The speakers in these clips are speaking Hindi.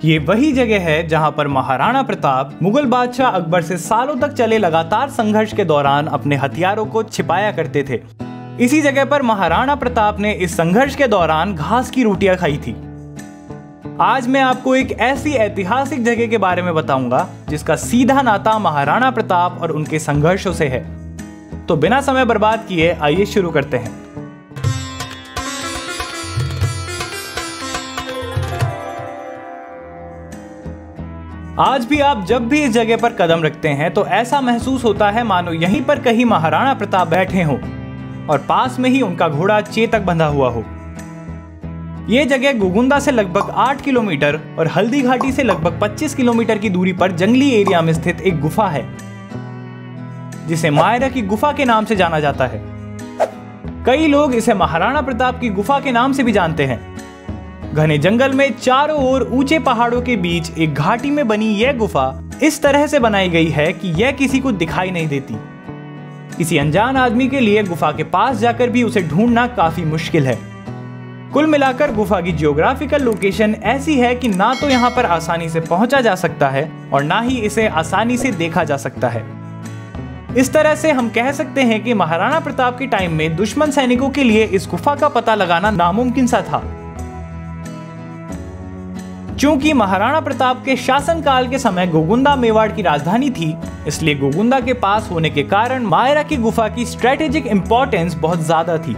ये वही जगह है जहां पर महाराणा प्रताप मुगल बादशाह अकबर से सालों तक चले लगातार संघर्ष के दौरान अपने हथियारों को छिपाया करते थे। इसी जगह पर महाराणा प्रताप ने इस संघर्ष के दौरान घास की रोटियां खाई थी। आज मैं आपको एक ऐसी ऐतिहासिक जगह के बारे में बताऊंगा जिसका सीधा नाता महाराणा प्रताप और उनके संघर्षों से है। तो बिना समय बर्बाद किए आइए शुरू करते हैं। आज भी आप जब भी इस जगह पर कदम रखते हैं तो ऐसा महसूस होता है मानो यहीं पर कहीं महाराणा प्रताप बैठे हों और पास में ही उनका घोड़ा चेतक बंधा हुआ हो। यह जगह गोगुंदा से लगभग 8 किलोमीटर और हल्दी घाटी से लगभग 25 किलोमीटर की दूरी पर जंगली एरिया में स्थित एक गुफा है जिसे मायरा की गुफा के नाम से जाना जाता है। कई लोग इसे महाराणा प्रताप की गुफा के नाम से भी जानते हैं। घने जंगल में चारों ओर ऊंचे पहाड़ों के बीच एक घाटी में बनी यह गुफा इस तरह से बनाई गई है कि यह किसी को दिखाई नहीं देती। किसी अनजान आदमी के लिए गुफा के पास जाकर भी उसे ढूंढना काफी मुश्किल है। कुल मिलाकर गुफा की जियोग्राफिकल लोकेशन ऐसी है कि ना तो यहाँ पर आसानी से पहुंचा जा सकता है और ना ही इसे आसानी से देखा जा सकता है। इस तरह से हम कह सकते हैं कि महाराणा प्रताप के टाइम में दुश्मन सैनिकों के लिए इस गुफा का पता लगाना नामुमकिन सा था। चूंकि महाराणा प्रताप के शासनकाल के समय गोगुंदा मेवाड़ की राजधानी थी, इसलिए गोगुंदा के पास होने के कारण मायरा की गुफा की स्ट्रेटेजिक इंपॉर्टेंस बहुत ज्यादा थी।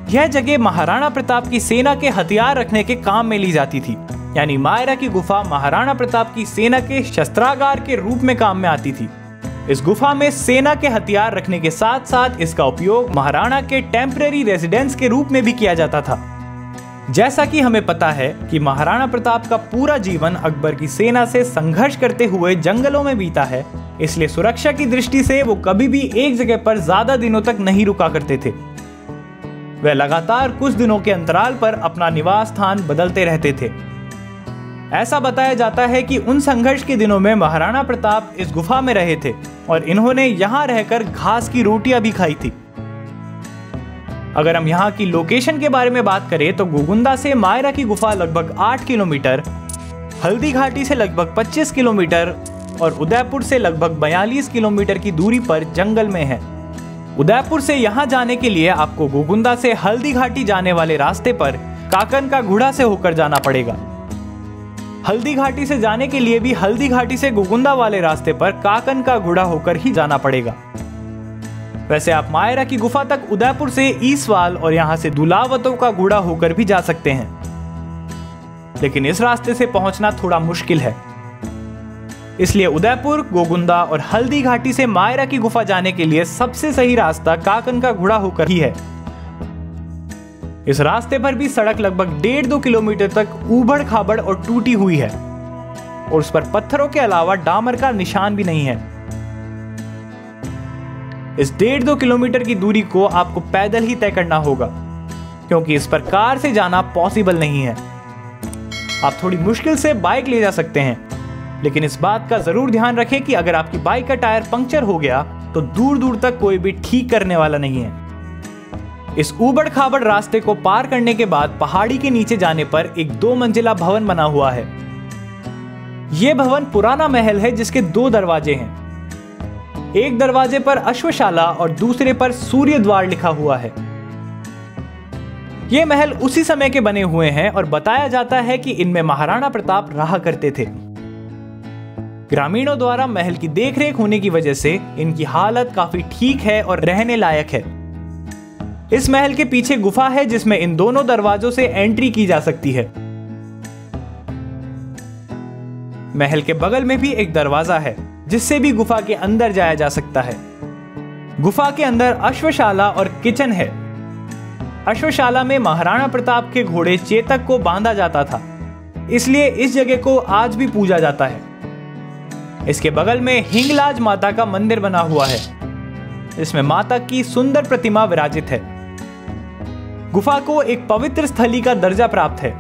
यह जगह महाराणा प्रताप की सेना के हथियार रखने के काम में ली जाती थी, यानी मायरा की गुफा महाराणा प्रताप की सेना के शस्त्रागार के रूप में काम में आती थी। इस गुफा में सेना के हथियार रखने के साथ साथ इसका उपयोग महाराणा के टेम्परेरी रेजिडेंस के रूप में भी किया जाता था। जैसा कि हमें पता है कि महाराणा प्रताप का पूरा जीवन अकबर की सेना से संघर्ष करते हुए जंगलों में बीता है, इसलिए सुरक्षा की दृष्टि से वो कभी भी एक जगह पर ज्यादा दिनों तक नहीं रुका करते थे। वे लगातार कुछ दिनों के अंतराल पर अपना निवास स्थान बदलते रहते थे। ऐसा बताया जाता है कि उन संघर्ष के दिनों में महाराणा प्रताप इस गुफा में रहे थे और इन्होंने यहाँ रहकर घास की रोटियां भी खाई थी। अगर हम यहाँ की लोकेशन के बारे में बात करें तो गोगुंदा से मायरा की गुफा लगभग 8 किलोमीटर, हल्दी घाटी से लगभग 25 किलोमीटर और उदयपुर से लगभग 42 किलोमीटर की दूरी पर जंगल में है। उदयपुर से यहाँ जाने के लिए आपको गोगुंदा से हल्दी घाटी जाने वाले रास्ते पर काकन का घुड़ा से होकर जाना पड़ेगा। हल्दी घाटी से जाने के लिए भी हल्दी घाटी से गोगुंदा वाले रास्ते पर काकन का घुड़ा होकर ही जाना पड़ेगा। वैसे आप मायरा की गुफा तक उदयपुर से ईसवाल और यहां से दुलावतों का घोड़ा होकर भी जा सकते हैं, लेकिन इस रास्ते से पहुंचना थोड़ा मुश्किल है। इसलिए उदयपुर, गोगुंदा और हल्दी घाटी से मायरा की गुफा जाने के लिए सबसे सही रास्ता काकन का घोड़ा होकर ही है। इस रास्ते पर भी सड़क लगभग 1.5-2 किलोमीटर तक ऊबड़ खाबड़ और टूटी हुई है और उस पर पत्थरों के अलावा डामर का निशान भी नहीं है। इस 1.5-2 किलोमीटर की दूरी को आपको पैदल ही तय करना होगा, क्योंकि इस पर कार से जाना पॉसिबल नहीं है। आप थोड़ी मुश्किल से बाइक ले जा सकते हैं, लेकिन इस बात का जरूर ध्यान रखें कि अगर आपकी बाइक का टायर पंक्चर हो गया तो दूर दूर तक कोई भी ठीक करने वाला नहीं है। इस ऊबड़ खाबड़ रास्ते को पार करने के बाद पहाड़ी के नीचे जाने पर एक 2 मंजिला भवन बना हुआ है। यह भवन पुराना महल है जिसके 2 दरवाजे हैं। एक दरवाजे पर अश्वशाला और दूसरे पर सूर्य द्वार लिखा हुआ है। ये महल उसी समय के बने हुए हैं और बताया जाता है कि इनमें महाराणा प्रताप रहा करते थे। ग्रामीणों द्वारा महल की देखरेख होने की वजह से इनकी हालत काफी ठीक है और रहने लायक है। इस महल के पीछे गुफा है जिसमें इन दोनों दरवाजों से एंट्री की जा सकती है। महल के बगल में भी एक दरवाजा है जिससे भी गुफा के अंदर जाया जा सकता है। गुफा के अंदर अश्वशाला और किचन है। अश्वशाला में महाराणा प्रताप के घोड़े चेतक को बांधा जाता था, इसलिए इस जगह को आज भी पूजा जाता है। इसके बगल में हिंगलाज माता का मंदिर बना हुआ है, इसमें माता की सुंदर प्रतिमा विराजित है। गुफा को एक पवित्र स्थली का दर्जा प्राप्त है,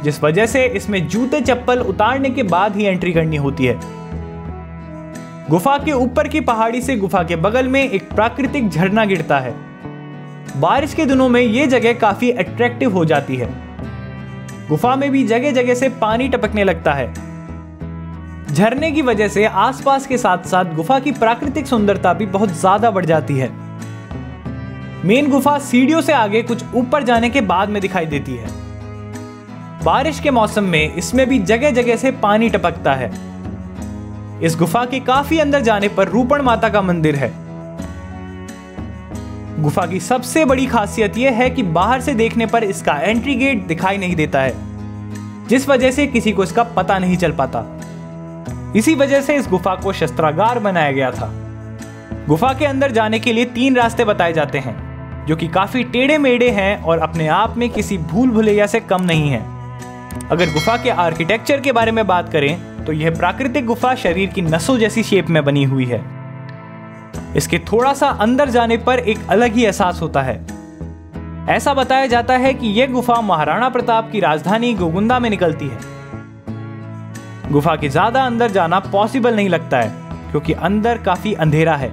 जिस वजह से इसमें जूते चप्पल उतारने के बाद ही एंट्री करनी होती है। गुफा के ऊपर की पहाड़ी से गुफा के बगल में एक प्राकृतिक झरना गिरता है। बारिश के दिनों में यह जगह काफी अट्रैक्टिव हो जाती है। गुफा में भी जगह जगह से पानी टपकने लगता है। झरने की वजह से आसपास के साथ साथ गुफा की प्राकृतिक सुंदरता भी बहुत ज्यादा बढ़ जाती है। मेन गुफा सीढ़ियों से आगे कुछ ऊपर जाने के बाद में दिखाई देती है। बारिश के मौसम में इसमें भी जगह जगह से पानी टपकता है। इस गुफा के काफी अंदर जाने पर रूपण माता का मंदिर है। गुफा की सबसे बड़ी खासियत यह है कि बाहर से देखने पर इसका एंट्री गेट दिखाई नहीं देता है, जिस वजह से किसी को इसका पता नहीं चल पाता। इसी वजह से इस गुफा को शस्त्रागार बनाया गया था। गुफा के अंदर जाने के लिए 3 रास्ते बताए जाते हैं, जो कि काफी टेढ़े मेढ़े हैं और अपने आप में किसी भूल भुलैया से कम नहीं है। अगर गुफा के आर्किटेक्चर के बारे में बात करें तो यह प्राकृतिक गुफा शरीर की नसों जैसी शेप में बनी हुई है। इसके थोड़ा सा अंदर जाने पर एक अलग ही एहसास होता है। ऐसा बताया जाता है कि यह गुफा महाराणा प्रताप की राजधानी गोगुंदा में निकलती है। गुफा के ज्यादा अंदर जाना पॉसिबल नहीं लगता है, क्योंकि अंदर काफी अंधेरा है।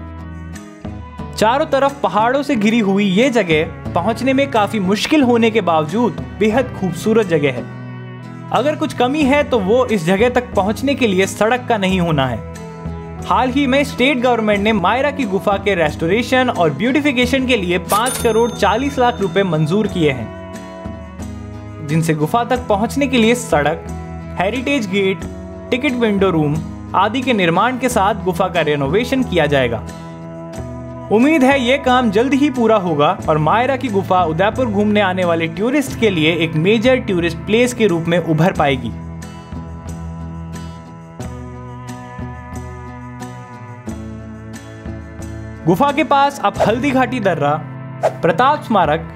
चारों तरफ पहाड़ों से घिरी हुई यह जगह पहुंचने में काफी मुश्किल होने के बावजूद बेहद खूबसूरत जगह है। अगर कुछ कमी है तो वो इस जगह तक पहुंचने के लिए सड़क का नहीं होना है। हाल ही में स्टेट गवर्नमेंट ने मायरा की गुफा के रेस्टोरेशन और ब्यूटिफिकेशन के लिए 5 करोड़ 40 लाख रुपए मंजूर किए हैं, जिनसे गुफा तक पहुंचने के लिए सड़क, heritage gate, ticket window room आदि के निर्माण के साथ गुफा का रेनोवेशन किया जाएगा। उम्मीद है ये काम जल्द ही पूरा होगा और मायरा की गुफा उदयपुर घूमने आने वाले टूरिस्ट के लिए एक मेजर टूरिस्ट प्लेस के रूप में उभर पाएगी। गुफा के पास आप हल्दी घाटी दर्रा, प्रताप स्मारक,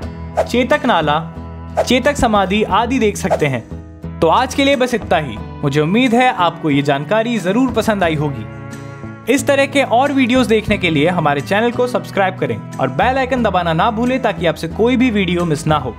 चेतक नाला, चेतक समाधि आदि देख सकते हैं। तो आज के लिए बस इतना ही। मुझे उम्मीद है आपको ये जानकारी जरूर पसंद आई होगी। इस तरह के और वीडियोस देखने के लिए हमारे चैनल को सब्सक्राइब करें और बेल आइकन दबाना ना भूलें, ताकि आपसे कोई भी वीडियो मिस ना हो।